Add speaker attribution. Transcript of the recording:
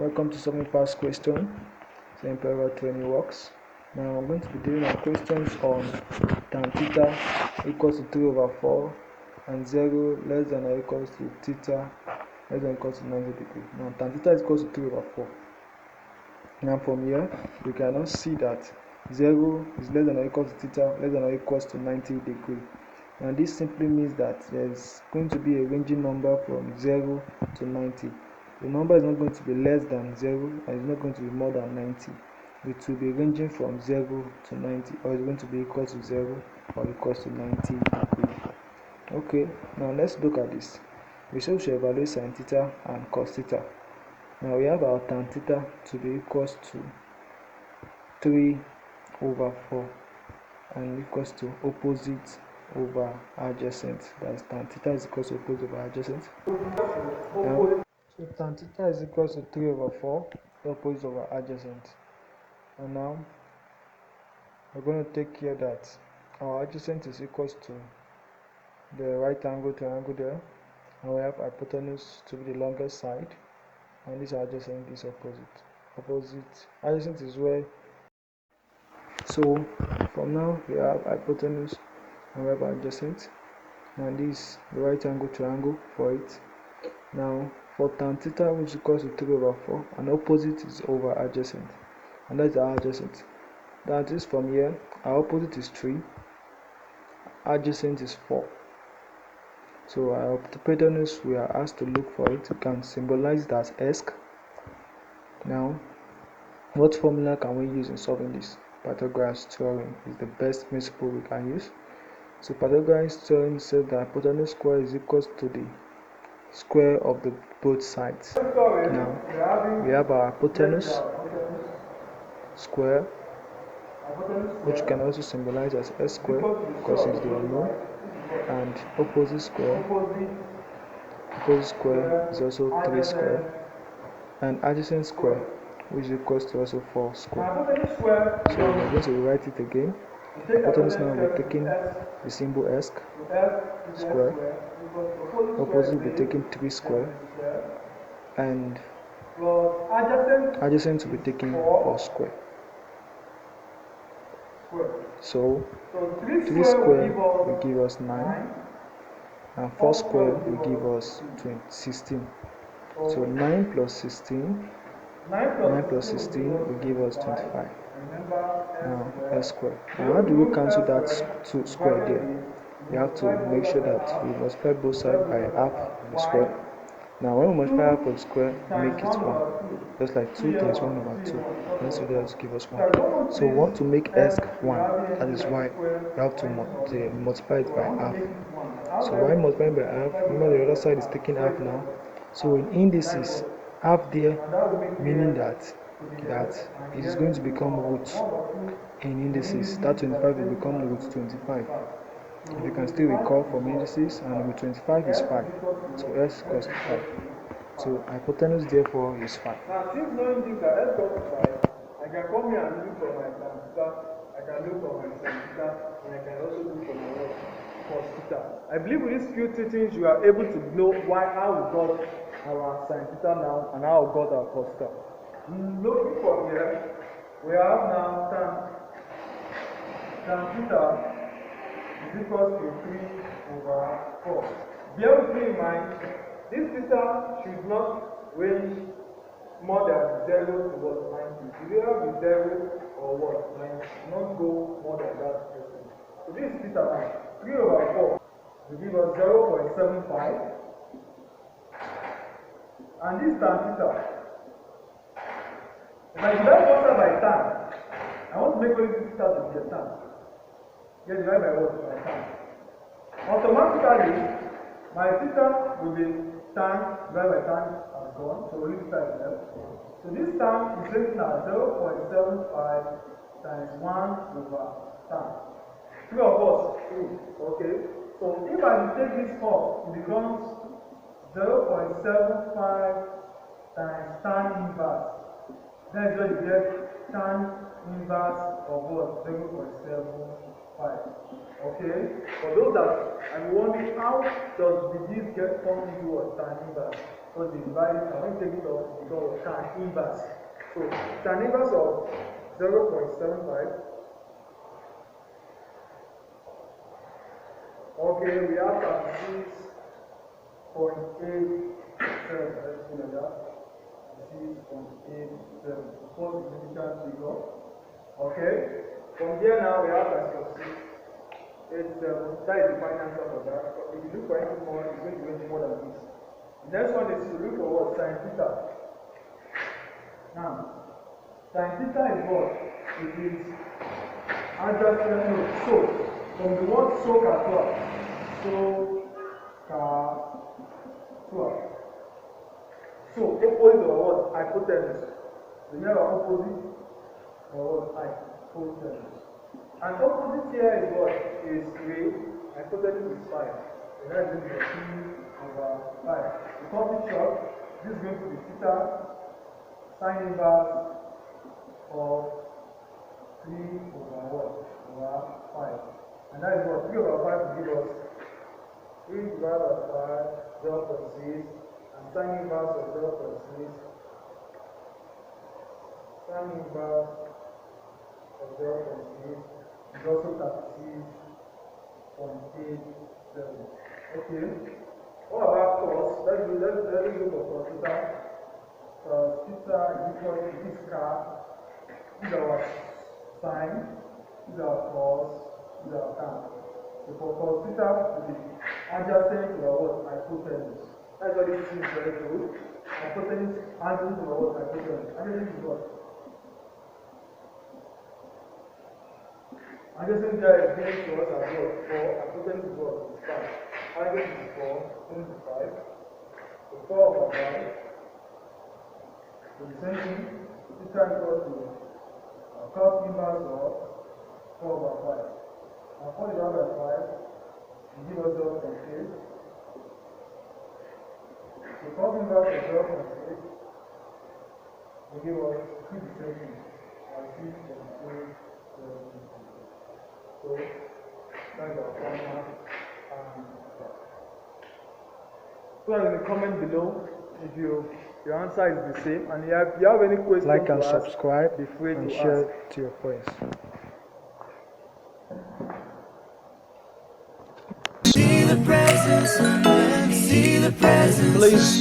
Speaker 1: Welcome to solving past question. Same paragraph 20 works. Now I'm going to be doing our questions on tan theta equals to 3 over 4 and 0 less than or equals to theta less than or equals to 90 degrees. Now tan theta is equals to 3 over 4. Now from here we can now see that 0 is less than or equals to theta less than or equals to 90 degrees. Now this simply means that there is going to be a ranging number from 0 to 90. The number is not going to be less than 0 and it's not going to be more than 90. It will be ranging from 0 to 90, or it's going to be equal to 0 or equals to 90 degrees. Okay, now let's look at this. We should evaluate sin theta and cos theta. Now we have our tan theta to be equals to 3 over 4 and equals to opposite over adjacent. That is tan theta is equals to opposite over adjacent. Now, so tan theta is equals to 3 over 4 opposite over adjacent. And now we're going to take care that our adjacent is equals to the right angle triangle there, and we have hypotenuse to be the longest side, and this adjacent is opposite. Adjacent is where, so from now we have hypotenuse and we have adjacent, and this is the right angle triangle for it. Now for tan theta, which is equals to 3 over 4, and opposite is over adjacent, and that's our adjacent. That is, from here our opposite is 3, adjacent is 4. So our hypotenuse, we are asked to look for it. We can symbolize it as S. Now what formula can we use in solving this? Pythagoras theorem is the best principle we can use. So Pythagoras theorem says that hypotenuse square is equals to the square of the both sides. Now we have our hypotenuse square, which can also symbolize as S square because it's the unknown, and opposite square is also 3 square, and adjacent square, which is equals to also 4 square. So we're going to rewrite it again. Hypotenuse, now we're taking the symbol S square, opposite we're taking 3 square, and adjacent will be taking 4 square. So 3 square will give us 9, and 4 square will give us 16. So 9 plus 16 will give us 25. Now S square. Now how do we cancel that 2 square there? We have to make sure that we multiply both sides by half of the square. Now when we multiply half of the square, make it 1. Just like 2 times 1 over 2. And so that will give us 1. So we want to make S 1. That is why we have to multiply it by half. So why multiplying by half? Remember the other side is taking half now. So in indices, half there, meaning that it is going to become root in indices. That 25 will become root 25. If you can still recall from indices, and root 25 is 5. So S equals to 5. So hypotenuse therefore is 5.
Speaker 2: Now since knowing this that S equals to 5, I can come here and look for my tan theta, I can look for my sin theta, and I can also look for my cos theta. I believe with these few things you are able to know how we got our sin theta now and how we got our cos theta. Looking from here, we have now tan theta is equals to 3 over 4. Bear with me in mind, this theta should not range more than 0 to what, 90. It will either be 0 or what, 90. Not go more than that. So this theta now, 3 over 4 will give us 0.75. And this tan theta, if I divide constant by tan, I want to make only this theta to be a tan. Get divided by what? By tan. Automatically, my theta will be tan divided by tan has gone, so only theta is left. So this tan is written as 0.75 times 1 over tan. 3 of us, 2. Okay. So if I take this off, it becomes 0.75 times tan inverse. Then is when you get tan inverse of what? 0.75. Okay? For those that are wondering how does this get turned into a tan inverse? because the value, I want to take it off because of tan inverse. So tan inverse of 0.75. Okay, we have 36.87. Let's put it that. 6.87. Four significant figure. Okay. From there now we have 6.87. That is the final answer for that. If you look for anything more, it's going to be more than this. The next one is to look for what? Sin theta. Now, sin theta is what? It is adjacent. No, so from the word so katua. So katua. So opposite of what? Hypotenuse. So you have an opposite or what? Hypotenuse. And opposite here is what? Is 3. Hypotenuse is 5. So that is going to be 2/5. To cut it short, this is going to be theta sin inverse of 3/5. And that is what? 3/5 will give us 3/5, 0.6. And sin inverse of 0.6. Sin inverse of 0.6 is also 36.87. Okay. What about cos? Let's look for cos theta. Cos theta is equal to this car. This is our sine. This is our cos. This is our tan. So for cos theta, it is adjacent to our what? Hypotenuse. That's what this is very good. Hypotenuse adjacent to our what? Hypotenuse. Adjacent is what? Adjacent there is given to us as what? 4. Hypotenuse is what? Is 5. Adjacent is 4. Hypotenuse is 5. So 4/5. So the same thing. Theta equals to cos inverse of 4/5. Now 4 divided by 5 will give us 0.8. So cos inverse of 0.8 will give us 2 the same thing. And 2.8. So that's our formula. Put in the comment below if your answer is the same, and if you have any questions,
Speaker 1: like and subscribe
Speaker 2: be free
Speaker 1: and
Speaker 2: to
Speaker 1: share
Speaker 2: ask.
Speaker 1: to your friends.
Speaker 3: See the presence, see the presence.
Speaker 1: Please